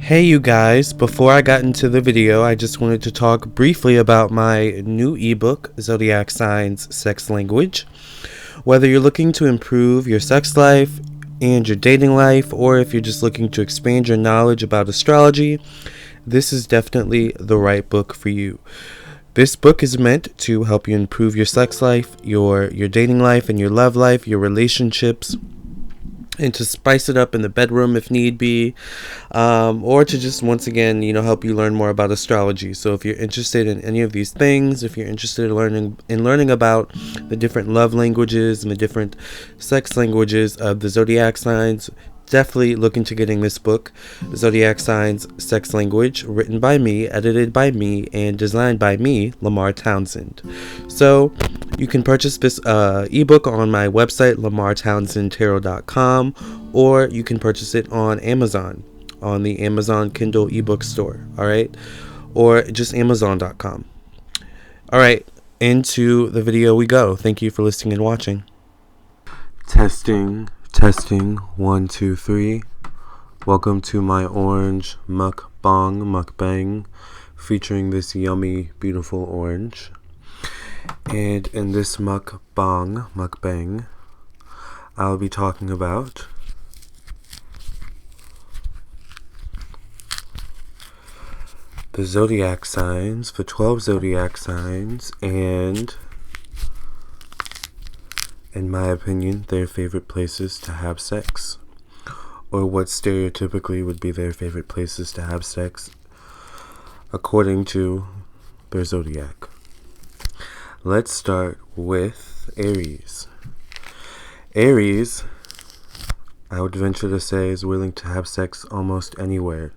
Hey you guys, before I got into the video, I just wanted to talk briefly about my new ebook, Zodiac Signs Sex Language. Whether you're looking to improve your sex life and your dating life, or if you're just looking to expand your knowledge about astrology, this is definitely the right book for you. This book is meant to help you improve your sex life, your dating life, and your love life, your relationships, and to spice it up in the bedroom if need be, or to just once again help you learn more about astrology. So if you're interested in any of these things, if you're interested in learning about the different love languages and the different sex languages of the zodiac signs, definitely look into getting this book, Zodiac Signs Sex Language, written by me, edited by me, and designed by me, Lamarr Townsend. So you can purchase this ebook on my website, lamarrtownsendtarot.com, or you can purchase it on Amazon, on the Amazon Kindle ebook store, all right? Or just amazon.com. All right, into the video we go. Thank you for listening and watching. Testing, 1, 2, 3. Welcome to my orange mukbang, featuring this beautiful orange. And in this mukbang, I'll be talking about the zodiac signs, the 12 zodiac signs, and in my opinion, their favorite places to have sex, or what stereotypically would be their favorite places to have sex according to their zodiac. Let's start with Aries. Aries, I would venture to say, is willing to have sex almost anywhere,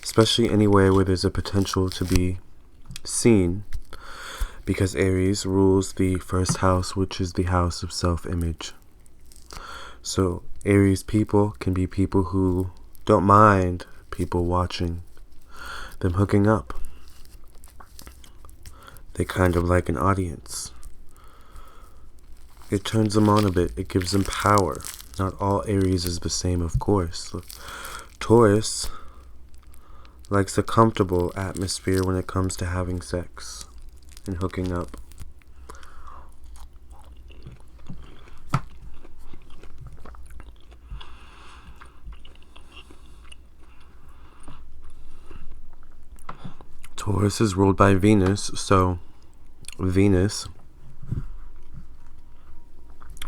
especially anywhere where there's a potential to be seen, because Aries rules the first house, which is the house of self-image. So Aries people can be people who don't mind people watching them hooking up. They kind of like an audience. It turns them on a bit. It gives them power. Not all Aries is the same, of course. Taurus likes a comfortable atmosphere when it comes to having sex and hooking up. Taurus is ruled by Venus, so Venus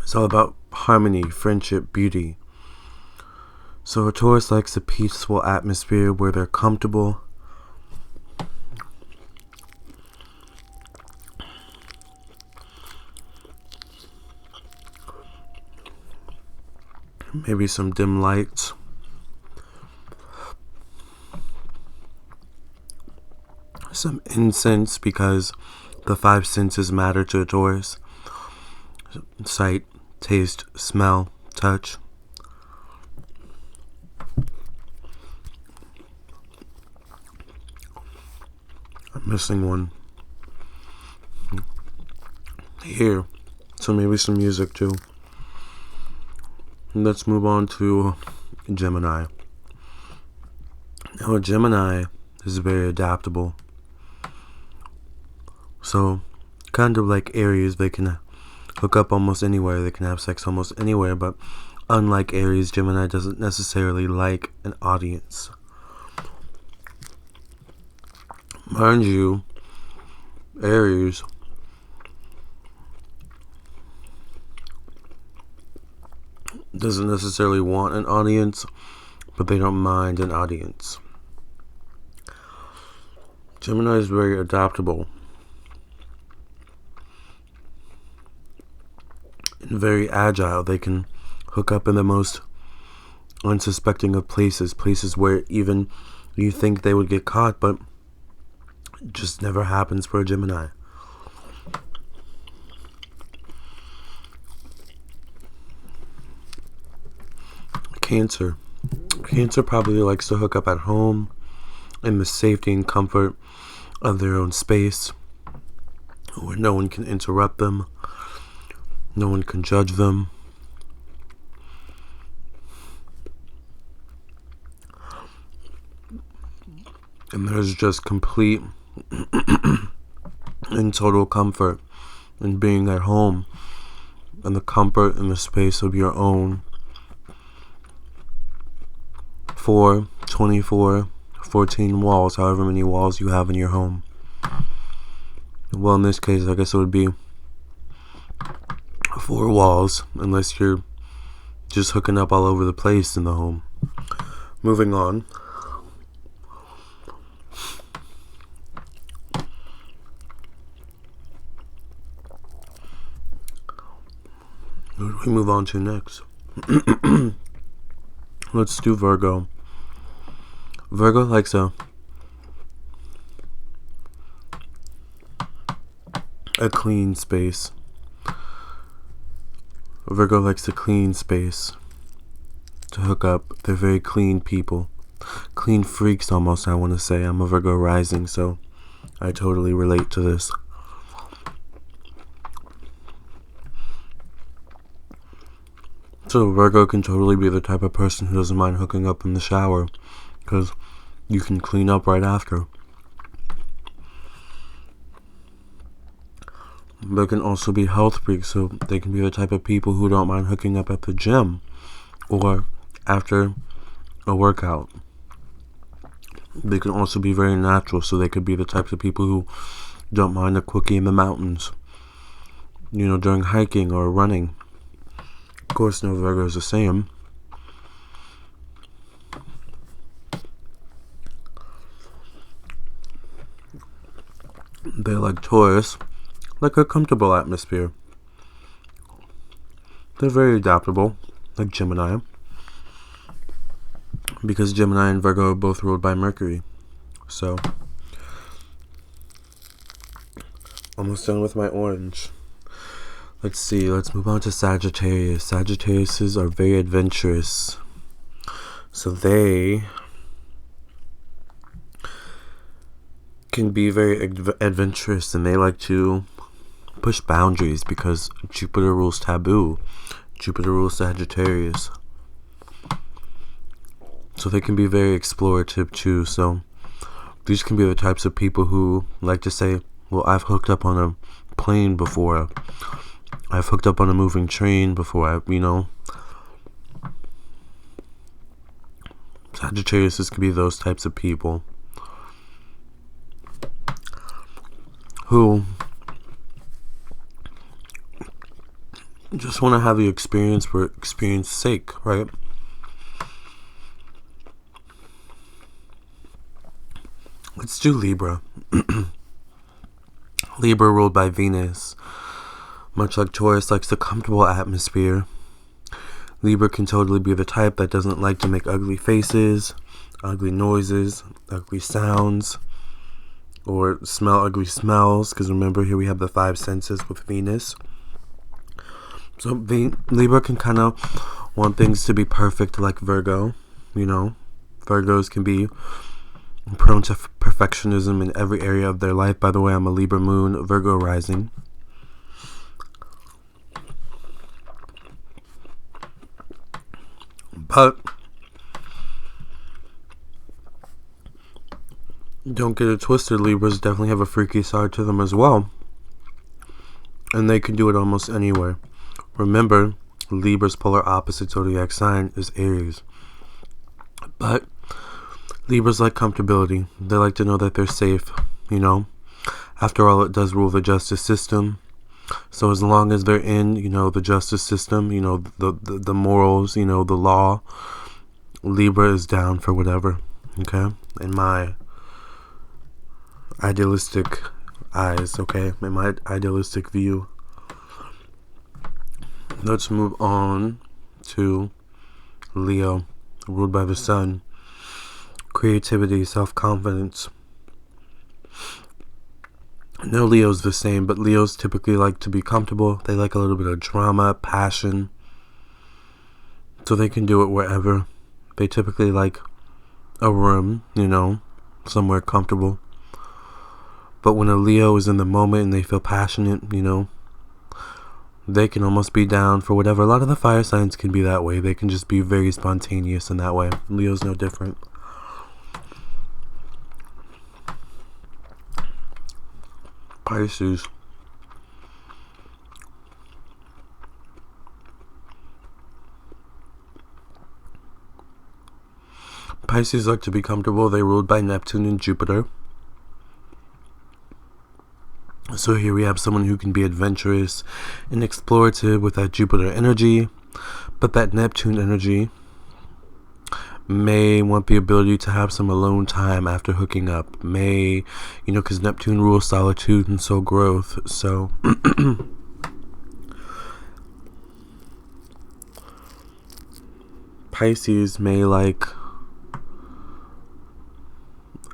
is all about harmony, friendship, beauty. So a Taurus likes a peaceful atmosphere where they're comfortable. Maybe some dim lights. Some incense, because the 5 senses matter to a Taurus. Sight, taste, smell, touch. I'm missing one. Here. So maybe some music too. Let's move on to Gemini. Now, Gemini is very adaptable. So, kind of like Aries, they can hook up almost anywhere. They can have sex almost anywhere. But unlike Aries, Gemini doesn't necessarily like an audience. Mind you, Aries doesn't necessarily want an audience, but they don't mind an audience. Gemini is very adaptable and very agile. They can hook up in the most unsuspecting of places where even you think they would get caught, but it just never happens for a Gemini. Cancer probably likes to hook up at home in the safety and comfort of their own space, where no one can interrupt them, no one can judge them. And there's just complete and total comfort in being at home, and the comfort and the space of your own 24, 14 walls, however many walls you have in your home. Well, in this case, I guess it would be 4 walls, unless you're just hooking up all over the place in the home. Moving on. What do we move on to next? Let's do Virgo. Virgo likes a clean space. Virgo likes a clean space to hook up. They're very clean people. Clean freaks almost, I want to say. I'm a Virgo rising, so I totally relate to this. So Virgo can totally be the type of person who doesn't mind hooking up in the shower, because you can clean up right after. They can also be health freaks, so they can be the type of people who don't mind hooking up at the gym or after a workout. They can also be very natural, so they could be the types of people who don't mind a quickie in the mountains, during hiking or running. Of course, no Virgo is the same. They like Taurus, like a comfortable atmosphere. They're very adaptable, like Gemini, because Gemini and Virgo are both ruled by Mercury. So, almost done with my orange. Let's see, let's move on to Sagittarius. Sagittariuses are very adventurous. So they can be very adventurous, and they like to push boundaries because Jupiter rules taboo. Jupiter rules Sagittarius. So they can be very explorative too. So these can be the types of people who like to say, well, I've hooked up on a plane before. I've hooked up on a moving train before. Sagittarius could be those types of people who just want to have the experience for experience's sake, right? Let's do Libra. Libra ruled by Venus. Much like Taurus likes a comfortable atmosphere, Libra can totally be the type that doesn't like to make ugly faces, ugly noises, ugly sounds, or smell ugly smells, because remember, here we have the 5 senses with Venus. So Libra can kind of want things to be perfect like Virgo. Virgos can be prone to perfectionism in every area of their life. By the way, I'm a Libra moon, Virgo rising. But don't get it twisted, Libras definitely have a freaky side to them as well. And they can do it almost anywhere. Remember, Libra's polar opposite zodiac sign is Aries. But Libras like comfortability. They like to know that they're safe, After all, it does rule the justice system. So as long as they're in, the justice system, the morals, the law, Libra is down for whatever, okay? In my idealistic eyes, okay? In my idealistic view. Let's move on to Leo, ruled by the sun. Creativity, self-confidence. No, Leo's the same, but Leos typically like to be comfortable. They like a little bit of drama, passion. So they can do it wherever. They typically like a room, somewhere comfortable. But when a Leo is in the moment and they feel passionate, they can almost be down for whatever. A lot of the fire signs can be that way. They can just be very spontaneous in that way. Leo's no different. Pisces. Pisces like to be comfortable. They're ruled by Neptune and Jupiter. So here we have someone who can be adventurous and explorative with that Jupiter energy, but that Neptune energy may want the ability to have some alone time after hooking up. May, because Neptune rules solitude and so growth. So Pisces may like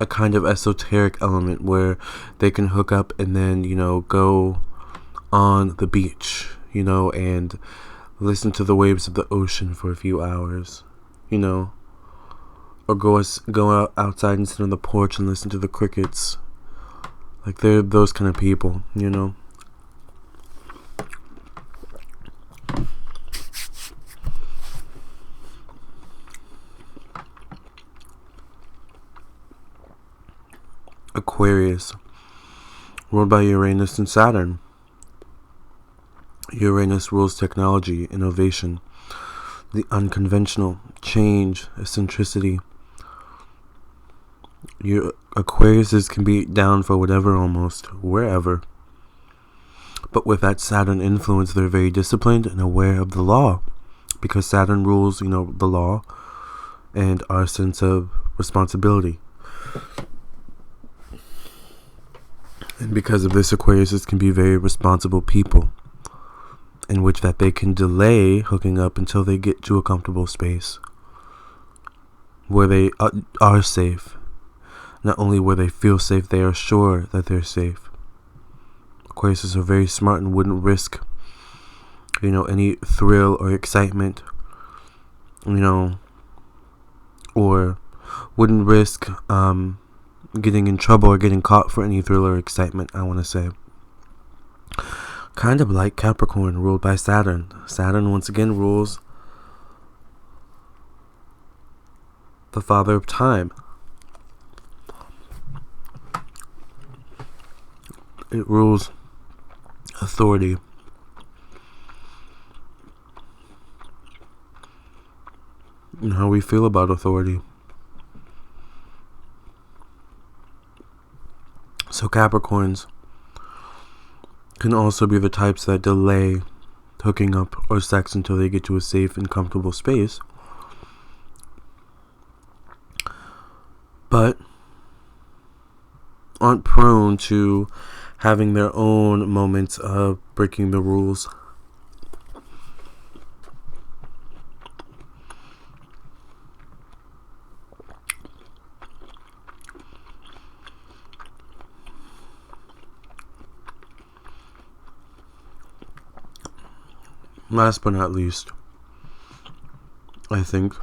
a kind of esoteric element where they can hook up and then, go on the beach, and listen to the waves of the ocean for a few hours, or go out outside and sit on the porch and listen to the crickets. Like, they're those kind of people, Aquarius, ruled by Uranus and Saturn. Uranus rules technology, innovation, the unconventional, change, eccentricity. Aquariuses can be down for whatever, almost, wherever. But with that Saturn influence, they're very disciplined and aware of the law. Because Saturn rules, the law and our sense of responsibility. And because of this, Aquariuses can be very responsible people, in which that they can delay hooking up until they get to a comfortable space where they are safe. Not only where they feel safe, they are sure that they're safe. Aquariuses are very smart and wouldn't risk, any thrill or excitement, or wouldn't risk getting in trouble or getting caught for any thrill or excitement, I want to say. Kind of like Capricorn, ruled by Saturn. Saturn, once again, rules the father of time. It rules authority. And how we feel about authority. So Capricorns can also be the types that delay hooking up or sex until they get to a safe and comfortable space. But aren't prone to having their own moments of breaking the rules. Last but not least, I think,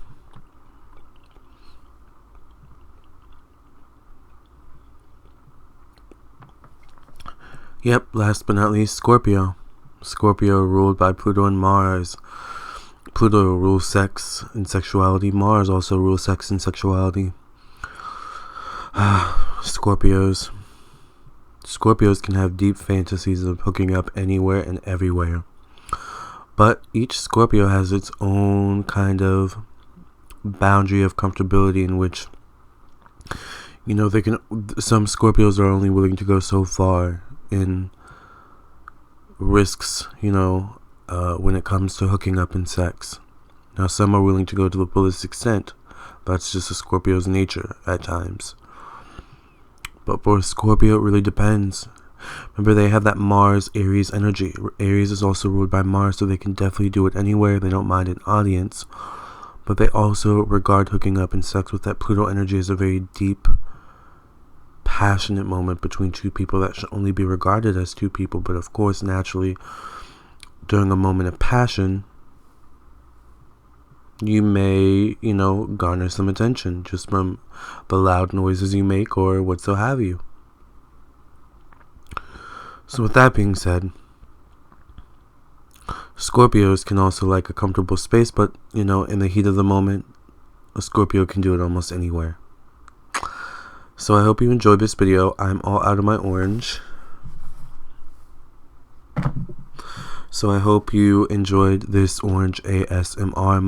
last but not least, Scorpio. Scorpio ruled by Pluto and Mars. Pluto rules sex and sexuality. Mars also rules sex and sexuality. Scorpios can have deep fantasies of hooking up anywhere and everywhere. But each Scorpio has its own kind of boundary of comfortability in which, some Scorpios are only willing to go so far in risks, when it comes to hooking up and sex. Now, some are willing to go to the fullest extent. That's just a Scorpio's nature at times. But for Scorpio, it really depends. Remember, they have that Mars-Aries energy. Aries is also ruled by Mars, so they can definitely do it anywhere. They don't mind an audience. But they also regard hooking up and sex with that Pluto energy as a very deep, passionate moment between two people that should only be regarded as two people. But of course, naturally, during a moment of passion, you may, garner some attention just from the loud noises you make or what so have you. So with that being said, Scorpios can also like a comfortable space, but, in the heat of the moment, a Scorpio can do it almost anywhere. So I hope you enjoyed this video. I'm all out of my orange. So I hope you enjoyed this orange ASMR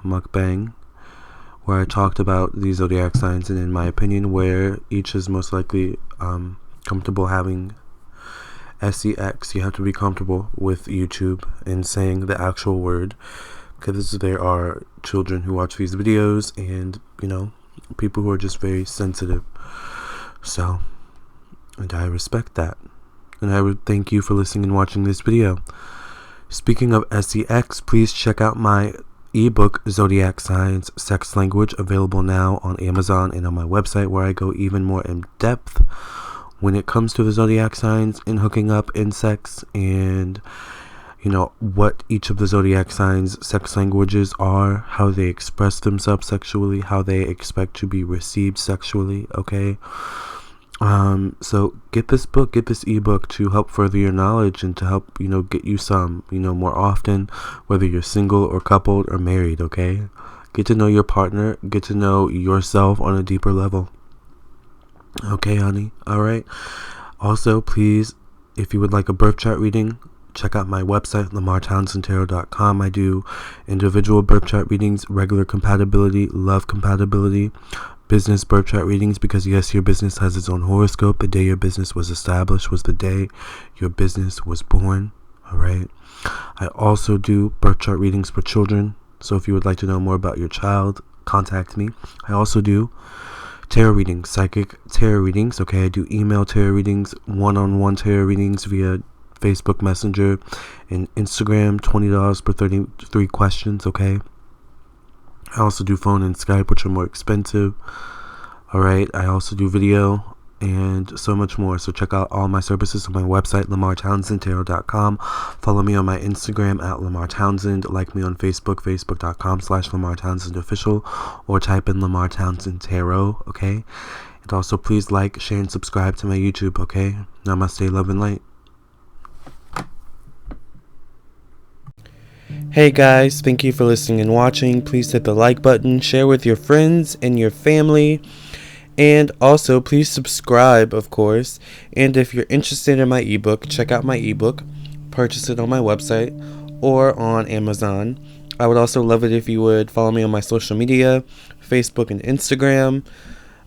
mukbang, where I talked about the zodiac signs and, in my opinion, where each is most likely comfortable having SEX. You have to be comfortable with YouTube and saying the actual word, because there are children who watch these videos and, people who are just very sensitive. So, and I respect that. And I would thank you for listening and watching this video. Speaking of SEX, please check out my ebook, Zodiac Signs, Sex Language, available now on Amazon and on my website, where I go even more in depth when it comes to the zodiac signs and hooking up in sex, and what each of the zodiac signs' sex languages are, how they express themselves sexually, how they expect to be received sexually. Okay, so get this book, get this ebook to help further your knowledge and to help get you some more often, whether you're single or coupled or married. Okay, get to know your partner, get to know yourself on a deeper level. Okay, honey. All right. Also, please, if you would like a birth chart reading, check out my website, LamarrTownsendTarot.com. I do individual birth chart readings, regular compatibility, love compatibility, business birth chart readings, because yes, your business has its own horoscope. The day your business was established was the day your business was born. All right. I also do birth chart readings for children. So if you would like to know more about your child, contact me. I also do tarot readings, psychic tarot readings. Okay, I do email tarot readings, one-on-one tarot readings via Facebook Messenger and Instagram, $20 per 33 questions. Okay, I also do phone and Skype, which are more expensive. All right, I also do video and so much more. So check out all my services on my website, LamarrTownsendTarot.com. Follow me on my Instagram at Lamarr Townsend. Like me on Facebook, Facebook.com/Lamarr Townsend Official, or type in Lamarr Townsend Tarot. Okay, and also please like, share, and subscribe to my YouTube. Okay, namaste, love, and light. Hey guys, thank you for listening and watching. Please hit the like button, share with your friends and your family. And also, please subscribe, of course. And if you're interested in my ebook, check out my ebook. Purchase it on my website or on Amazon. I would also love it if you would follow me on my social media, Facebook and Instagram.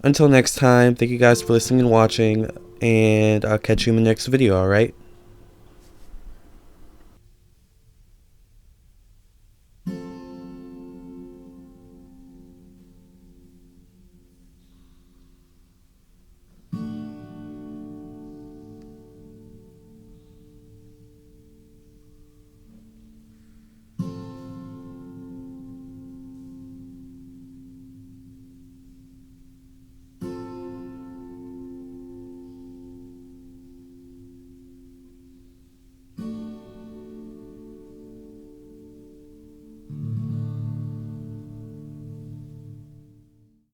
Until next time, thank you guys for listening and watching. And I'll catch you in the next video, alright?